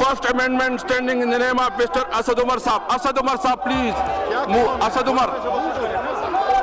First amendment standing in the name of Mr. Asad Umar Saab. Asad Umar Saab, please. Move. Asad Umar.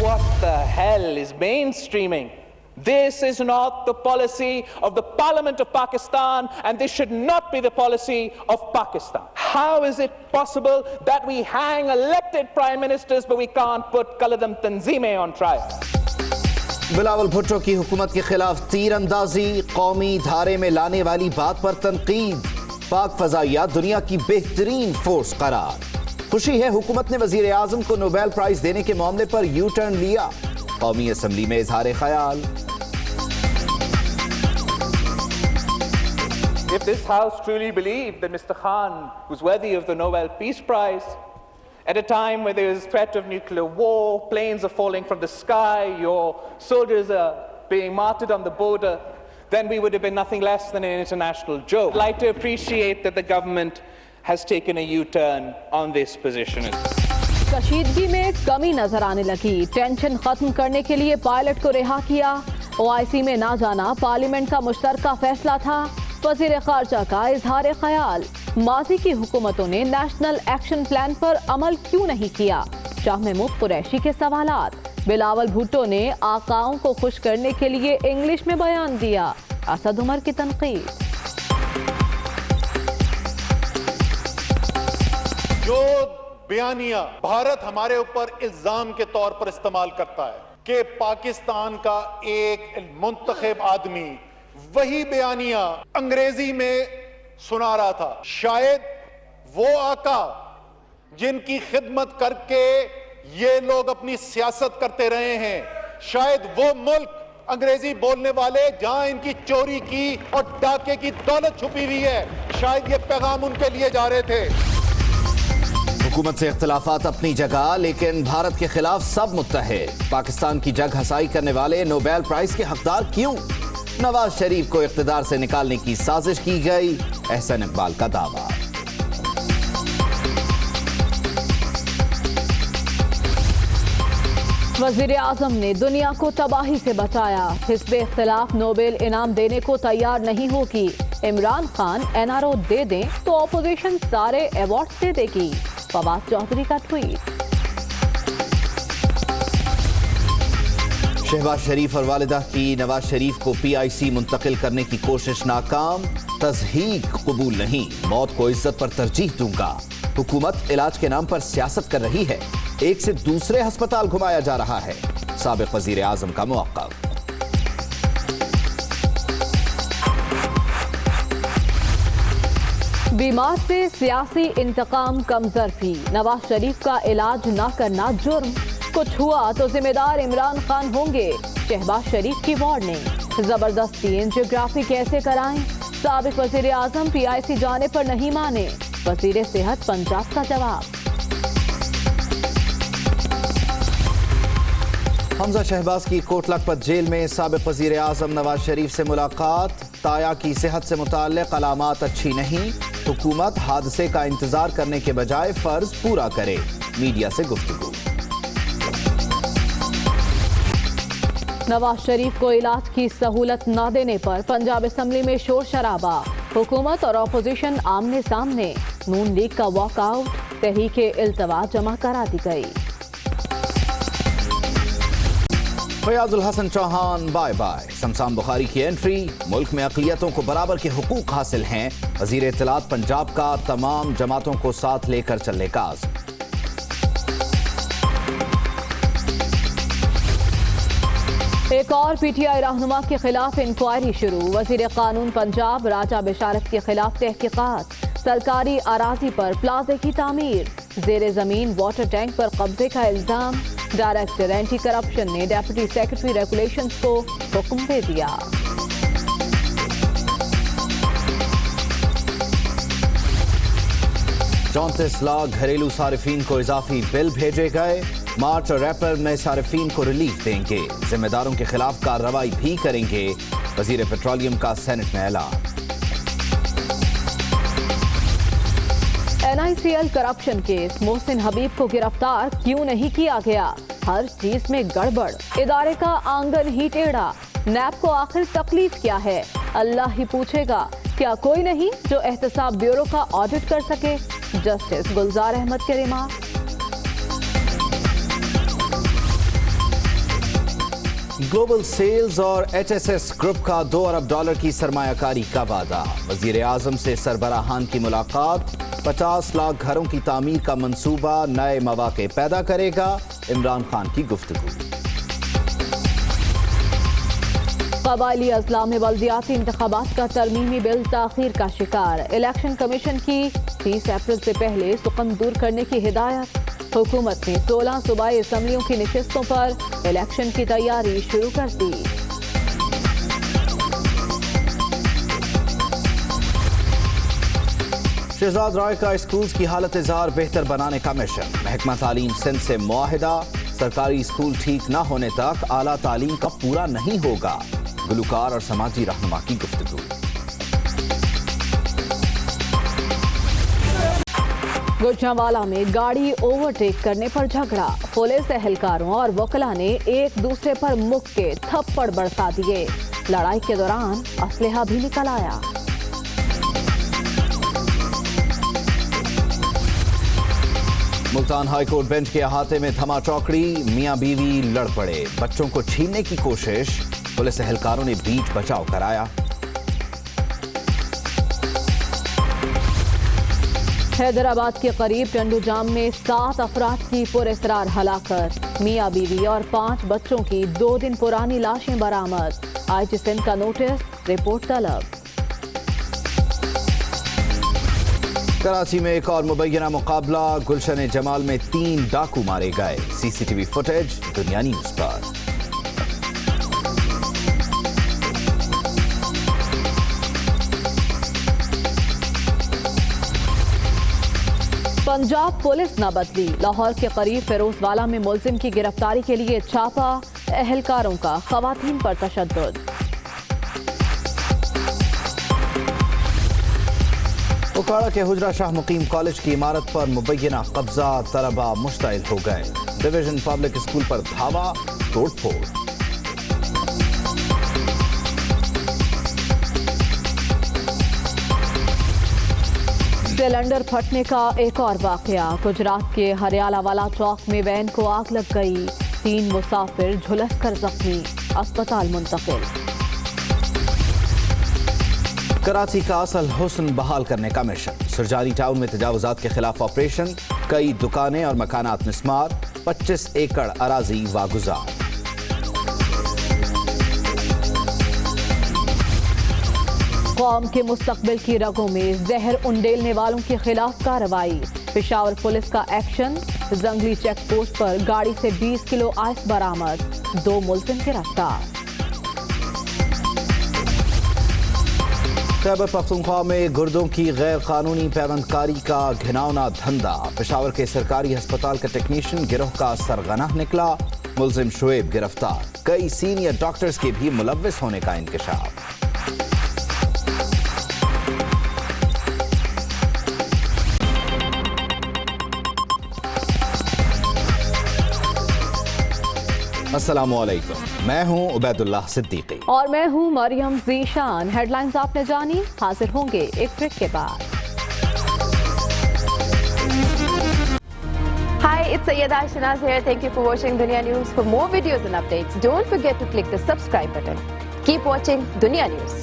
What the hell is mainstreaming? This is not the policy of the Parliament of Pakistan, and this should not be the policy of Pakistan. How is it possible that we hang elected prime ministers but we can't put Qaladam Tanzeemeh on trial? Bilawal Bhutto کی حکومت کے خلاف تیر اندازی، قومی دھارے میں لانے والی بات پر تنقید، پاک فضائیات دنیا کی بہترین فورس قرار۔ خوشی ہے حکومت نے وزیر اعظم کو نوبیل پرائز دینے کے معاملے پر یو ٹرن لیا، قومی اسمبلی میں اظہار خیال۔ If this House truly believed that Mr. Khan was worthy of the Nobel Peace Prize, at a time where there is threat of nuclear war, planes are falling from the sky, your soldiers are being martyred on the border, then we would have been nothing less than an international joke. I'd like to appreciate that the government has taken a U-turn on this position. کشیدگی میں کمی نظر آنے لگی، tension ختم کرنے کے لیے پائلٹ کو رہا کیا، OIC میں نہ جانا پارلیمنٹ کا مشترکہ فیصلہ تھا، وزیر خارجہ کا اظہار خیال۔ ماضی کی حکومتوں نے نیشنل ایکشن پلان پر عمل کیوں نہیں کیا؟ شاہ محمود قریشی کے سوالات۔ بلاول بھٹو نے آقاؤں کو خوش کرنے کے لیے انگلش میں بیان دیا، اسد عمر کی تنقید۔ جو بیانیہ بھارت ہمارے اوپر الزام کے طور پر استعمال کرتا ہے کہ پاکستان کا ایک منتخب آدمی وہی بیانیہ انگریزی میں سنا رہا تھا، شاید وہ آقا جن کی خدمت کر کے یہ لوگ اپنی سیاست کرتے رہے ہیں، شاید وہ ملک انگریزی بولنے والے جہاں ان کی چوری کی اور ڈاکے کی دولت چھپی ہوئی ہے، شاید یہ پیغام ان کے لیے جا رہے تھے۔ حکومت سے اختلافات اپنی جگہ، لیکن بھارت کے خلاف سب متحد۔ پاکستان کی جنگ ہسائی کرنے والے نوبیل پرائز کے حقدار کیوں؟ نواز شریف کو اقتدار سے نکالنے کی سازش کی گئی، احسن اقبال کا دعویٰ۔ وزیر اعظم نے دنیا کو تباہی سے بچایا، حزب اختلاف نوبیل انعام دینے کو تیار نہیں ہوگی، عمران خان NRO دے دیں تو اپوزیشن سارے ایوارڈز دے دے گی، فواد چودھری کا ٹویٹ۔ شہباز شریف اور والدہ کی نواز شریف کو PIC منتقل کرنے کی کوشش ناکام، تضحیک قبول نہیں، موت کو عزت پر ترجیح دوں گا۔ حکومت علاج کے نام پر سیاست کر رہی ہے، ایک سے دوسرے ہسپتال گھمایا جا رہا ہے، سابق وزیر اعظم کا موقف۔ بیمار سے سیاسی انتقام کم ظرفی، نواز شریف کا علاج نہ کرنا جرم، کچھ ہوا تو ذمہ دار عمران خان ہوں گے، شہباز شریف کی وارننگ۔ زبردستی انجیوگرافی کیسے کرائیں؟ سابق وزیر اعظم PIC جانے پر نہیں مانے، وزیر صحت پنجاب کا جواب۔ حمزہ شہباز کی کوٹ لکھپت جیل میں سابق وزیر اعظم نواز شریف سے ملاقات، تایا کی صحت سے متعلق علامات اچھی نہیں، حکومت حادثے کا انتظار کرنے کے بجائے فرض پورا کرے، میڈیا سے گفتگو۔ نواز شریف کو علاج کی سہولت نہ دینے پر پنجاب اسمبلی میں شور شرابہ، حکومت اور اپوزیشن آمنے سامنے، نون لیگ کا واک آؤٹ، تحریک التوا جمع کرا دی گئی۔ فیاض الحسن چوہان بائے بائے، شمسان بخاری کی انٹری، ملک میں اقلیتوں کو برابر کے حقوق حاصل ہیں، وزیر اطلاعات پنجاب کا تمام جماعتوں کو ساتھ لے کر چلنے کا عزم۔ ایک اور PTI رہنما کے خلاف انکوائری شروع، وزیر قانون پنجاب راجہ بشارت کے خلاف تحقیقات، سرکاری اراضی پر پلازے کی تعمیر، زیر زمین واٹر ٹینک پر قبضے کا الزام، ڈائریکٹر اینٹی کرپشن نے ڈیپٹی سیکرٹری ریگولیشنز کو حکم دے دیا۔ 34 لاکھ گھریلو صارفین کو اضافی بل بھیجے گئے، مارچ اور اپریل میں صارفین کو ریلیف دیں گے، ذمہ داروں کے خلاف کارروائی بھی کریں گے، وزیر پیٹرولیم کا سینٹ میں اعلان۔ NICL کرپشن کیس، محسن حبیب کو گرفتار کیوں نہیں کیا گیا؟ ہر چیز میں گڑبڑ، ادارے کا آنگن ہی ٹیڑھا، نیب کو آخر تکلیف کیا ہے؟ اللہ ہی پوچھے گا، کیا کوئی نہیں جو احتساب بیورو کا آڈٹ کر سکے؟ جسٹس گلزار احمد کے ریمارک۔ گلوبل سیلز اور ایچ ایس ایس گروپ کا $2 ارب کی سرمایہ کاری کا وعدہ. وزیر اعظم سے سربراہان کی ملاقات. 50 لاکھ گھروں کی تعمیر کا منصوبہ نئے مواقع پیدا کرے گا. عمران خان کی گفتگو. قبائلی اضلاع میں بلدیاتی انتخابات کا ترمیمی بل تاخیر کا شکار. الیکشن کمیشن کی 30 اپریل سے پہلے سخن دور کرنے کی ہدایت. حکومت نے 16 صوبائی اسمبلیوں کی نشستوں پر الیکشن کی تیاری شروع کر دی. شہزاد رائے کا اسکولز کی حالت اظہار بہتر بنانے کا مشن. محکمہ تعلیم سندھ سے معاہدہ. سرکاری اسکول ٹھیک نہ ہونے تک اعلیٰ تعلیم کا پورا نہیں ہوگا. گلوکار اور سماجی رہنما کی گفتگو. گوجرانوالہ میں گاڑی اوورٹیک کرنے پر جھگڑا. پولیس اہلکاروں اور وکلاء نے ایک دوسرے پر مک کے تھپڑ برسا دیے. لڑائی کے دوران اسلحہ بھی نکل آیا. ملتان ہائی کورٹ بینچ کے احاطے میں تھما چوکڑی. میاں بیوی لڑ پڑے. بچوں کو چھیننے کی کوشش. پولیس اہلکاروں نے بیچ بچاؤ کرایا. حیدرآباد کے قریب ٹنڈو جام میں 7 افراد کی پراسرار ہلاکت. میاں بیوی اور 5 بچوں کی 2 دن پرانی لاشیں برآمد. آئی جی سندھ کا نوٹس. رپورٹ طلب. کراچی میں ایک اور مبینہ مقابلہ. گلشن جمال میں 3 ڈاکو مارے گئے. سی سی ٹی وی فوٹیج دنیا نیوز پر. پنجاب پولیس نہ بدلی. لاہور کے قریب فیروز والا میں ملزم کی گرفتاری کے لیے چھاپا. اہلکاروں کا خواتین پر تشدد. اوکاڑا کے حجرہ شاہ مقیم کالج کی عمارت پر مبینہ قبضہ. طلبہ مشتعل ہو گئے. ڈویژن پبلک اسکول پر دھاوا. توڑ پھوڑ. سلنڈر پھٹنے کا ایک اور واقعہ. گجرات کے ہریالہ والا چوک میں وین کو آگ لگ گئی. 3 مسافر جھلس کر زخمی. اسپتال منتقل. کراچی کا اصل حسن بحال کرنے کا مشن. سرجاری ٹاؤن میں تجاوزات کے خلاف آپریشن. کئی دکانیں اور مکانات مسمار. 25 ایکڑ اراضی واگزار. قوم کے مستقبل کی رگوں میں زہر انڈیلنے والوں کے خلاف کارروائی. پشاور پولیس کا ایکشن. زنگلی چیک پوسٹ پر گاڑی سے 20 کلو آئس برآمد. 2 ملزم گرفتار. خیبر پختونخوا میں گردوں کی غیر قانونی پیوند کاری کا گھناؤنا دھندا. پشاور کے سرکاری ہسپتال کا ٹیکنیشین گروہ کا سرغنہ نکلا. ملزم شعیب گرفتار. کئی سینئر ڈاکٹرز کے بھی ملوث ہونے کا انکشاف. السلام علیکم. میں ہوں عبید اللہ صدیقی اور میں ہوں مریم ذیشان. ہیڈ لائنز آپ نے جانی. حاضر ہوں گے ایک بریک کے بعد. Hi, it's Sayyeda Shanaz here. Thank you for watching Dunya News. For more videos and updates, don't forget to click the subscribe button. Keep watching Dunya News.